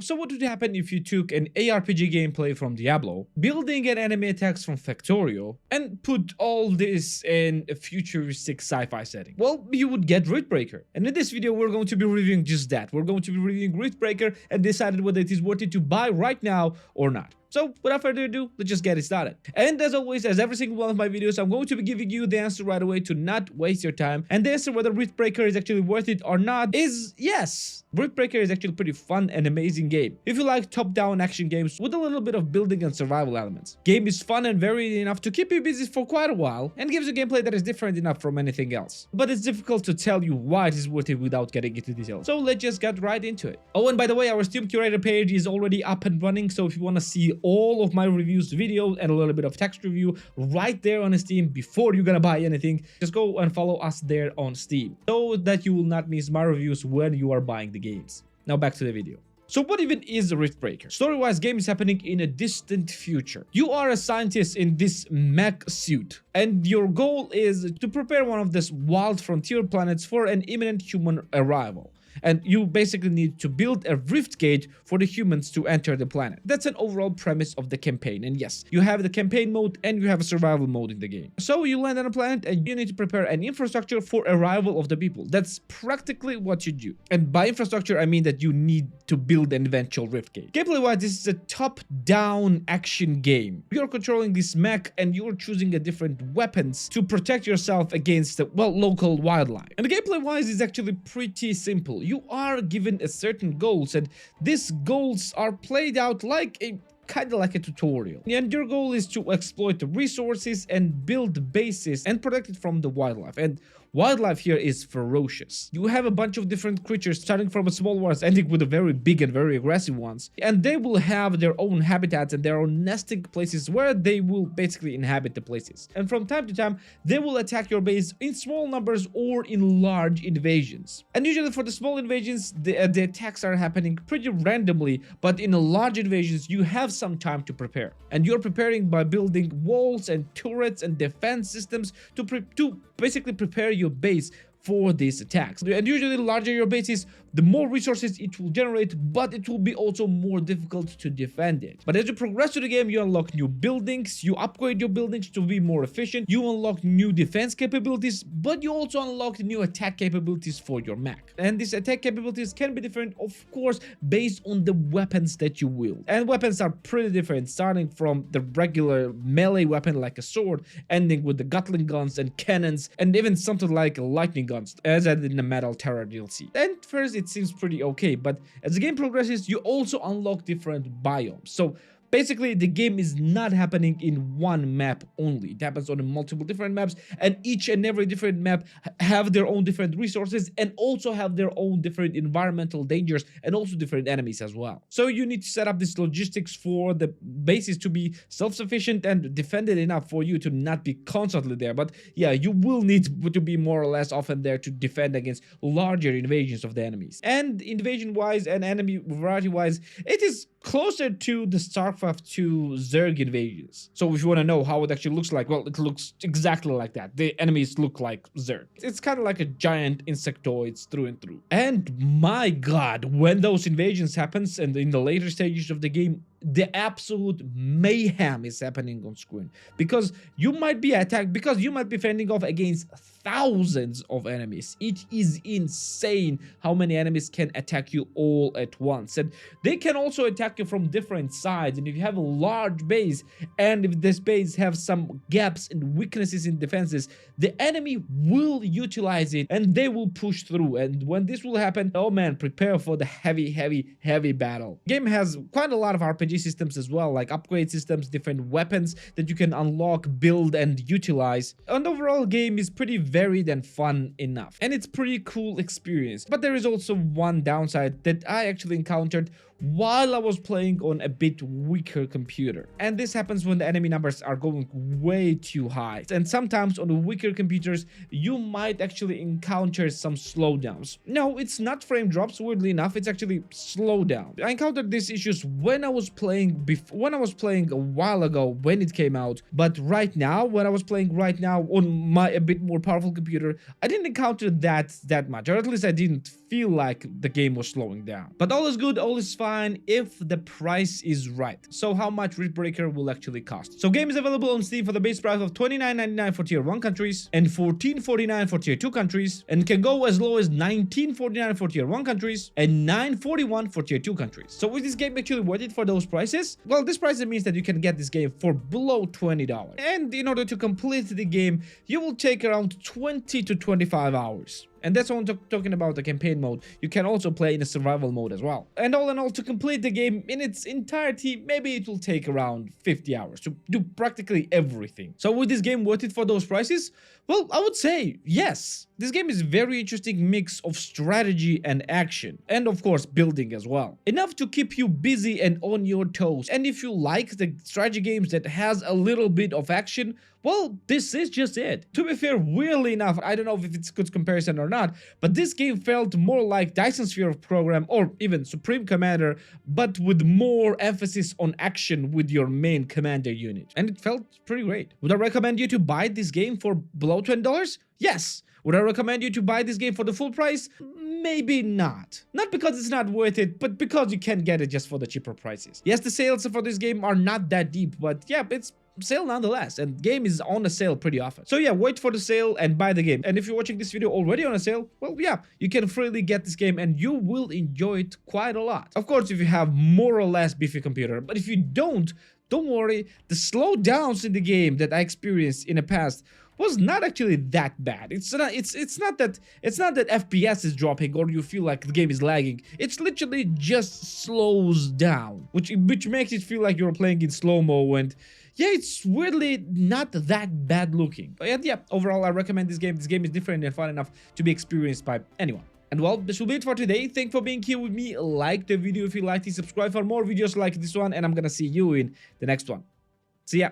So what would happen if you took an ARPG gameplay from Diablo, building an enemy attacks from Factorio, and put all this in a futuristic sci-fi setting? Well, you would get Riftbreaker. And in this video, we're going to be reviewing just that. We're going to be reviewing Riftbreaker and decided whether it is worth it to buy right now or not. So without further ado, let's just get it started. And as always, as every single one of my videos, I'm going to be giving you the answer right away to not waste your time. And the answer whether Riftbreaker is actually worth it or not is yes. Riftbreaker is actually a pretty fun and amazing game if you like top-down action games with a little bit of building and survival elements. Game is fun and varied enough to keep you busy for quite a while and gives you gameplay that is different enough from anything else. But it's difficult to tell you why it is worth it without getting into details. So let's just get right into it. Oh, and by the way, our Steam Curator page is already up and running, so if you want to see all of my reviews, videos, and a little bit of text review right there on Steam before you're gonna buy anything, just go and follow us there on Steam so that you will not miss my reviews when you are buying the games. Now back to the video. So what even is Riftbreaker? Story-wise, game is happening in a distant future. You are a scientist in this mech suit, and your goal is to prepare one of these wild frontier planets for an imminent human arrival. And you basically need to build a rift gate for the humans to enter the planet. That's an overall premise of the campaign. And yes, you have the campaign mode and you have a survival mode in the game. So you land on a planet and you need to prepare an infrastructure for arrival of the people. That's practically what you do. And by infrastructure, I mean that you need to build an eventual rift gate. Gameplay-wise, this is a top-down action game. You're controlling this mech and you're choosing a different weapons to protect yourself against the, well, local wildlife. And the gameplay-wise is actually pretty simple. You are given a certain goals, and these goals are played out like a kind of like a tutorial. And your goal is to exploit the resources and build bases and protect it from the wildlife. And wildlife here is ferocious. You have a bunch of different creatures, starting from a small ones, ending with the very big and very aggressive ones. And they will have their own habitats and their own nesting places where they will basically inhabit the places. And from time to time, they will attack your base in small numbers or in large invasions. And usually for the small invasions, the attacks are happening pretty randomly, but in the large invasions, you have some time to prepare. And you're preparing by building walls and turrets and defense systems to basically prepare your base for these attacks. And usually the larger your base is, the more resources it will generate, but it will be also more difficult to defend it. But as you progress through the game, you unlock new buildings, you upgrade your buildings to be more efficient, you unlock new defense capabilities, but you also unlock new attack capabilities for your mech. And these attack capabilities can be different, of course, based on the weapons that you wield. And weapons are pretty different, starting from the regular melee weapon like a sword, ending with the Gatling guns and cannons, and even something like lightning guns, as I did in the Metal Terror DLC. And first, it seems pretty okay, but as the game progresses, you also unlock different biomes. So basically, the game is not happening in one map only. It happens on multiple different maps, and each and every different map have their own different resources and also have their own different environmental dangers and also different enemies as well. So you need to set up this logistics for the bases to be self-sufficient and defended enough for you to not be constantly there. But yeah, you will need to be more or less often there to defend against larger invasions of the enemies. And invasion-wise and enemy variety-wise, it is closer to the StarCraft 2 Zerg invasions. So if you want to know how it actually looks like, well, it looks exactly like that. The enemies look like Zerg. It's kind of like a giant insectoids through and through. And my god, when those invasions happens and in the later stages of the game, the absolute mayhem is happening on screen, because you might be attacked, because you might be fending off against thousands of enemies. It is insane how many enemies can attack you all at once, and they can also attack you from different sides. And if you have a large base, and if this base have some gaps and weaknesses in defenses, the enemy will utilize it and they will push through. And when this will happen, oh man, prepare for the heavy battle. Game has quite a lot of RPG systems as well, like upgrade systems, different weapons that you can unlock, build, and utilize. And overall game is pretty varied and fun enough, and it's pretty cool experience. But there is also one downside that I actually encountered while I was playing on a bit weaker computer, and this happens when the enemy numbers are going way too high. And sometimes on weaker computers you might actually encounter some slowdowns. No, it's not frame drops, weirdly enough, it's actually slowdown. I encountered these issues when I was playing a while ago when it came out, but right now, when I was playing right now on my a bit more powerful computer, I didn't encounter that much, or at least I didn't feel like the game was slowing down. But all is good, all is fine if the price is right. So how much Riftbreaker will actually cost? So game is available on Steam for the base price of $29.99 for tier 1 countries and $14.49 for tier 2 countries, and can go as low as $19.49 for tier 1 countries and $9.41 for tier 2 countries. So is this game actually worth it for those prices? Well, this price means that you can get this game for below $20. And in order to complete the game, you will take around 20 to 25 hours. And that's what I'm talking about the campaign mode. You can also play in a survival mode as well. And all in all, to complete the game in its entirety, maybe it will take around 50 hours to do practically everything. So was this game worth it for those prices? Well, I would say yes. This game is a very interesting mix of strategy and action, and of course building as well. Enough to keep you busy and on your toes. And if you like the strategy games that has a little bit of action, well, this is just it. To be fair, weirdly enough, I don't know if it's a good comparison or not, but this game felt more like Dyson Sphere of Program or even Supreme Commander, but with more emphasis on action with your main commander unit. And it felt pretty great. Would I recommend you to buy this game for below $20? Yes. Would I recommend you to buy this game for the full price? Maybe not. Not because it's not worth it, but because you can get it just for the cheaper prices. Yes, the sales for this game are not that deep, but yeah, it's sale nonetheless, and game is on a sale pretty often. So yeah, wait for the sale and buy the game. And if you're watching this video already on a sale, well yeah, you can freely get this game and you will enjoy it quite a lot. Of course, if you have more or less beefy computer, but if you don't worry, the slowdowns in the game that I experienced in the past was not actually that bad. It's not that FPS is dropping or you feel like the game is lagging. It's literally just slows down, which makes it feel like you're playing in slow-mo, and yeah, it's weirdly not that bad looking. But yeah, overall I recommend this game. This game is different and fun enough to be experienced by anyone. And well, this will be it for today. Thank you for being here with me. Like the video if you liked it, subscribe for more videos like this one, and I'm gonna see you in the next one. See ya.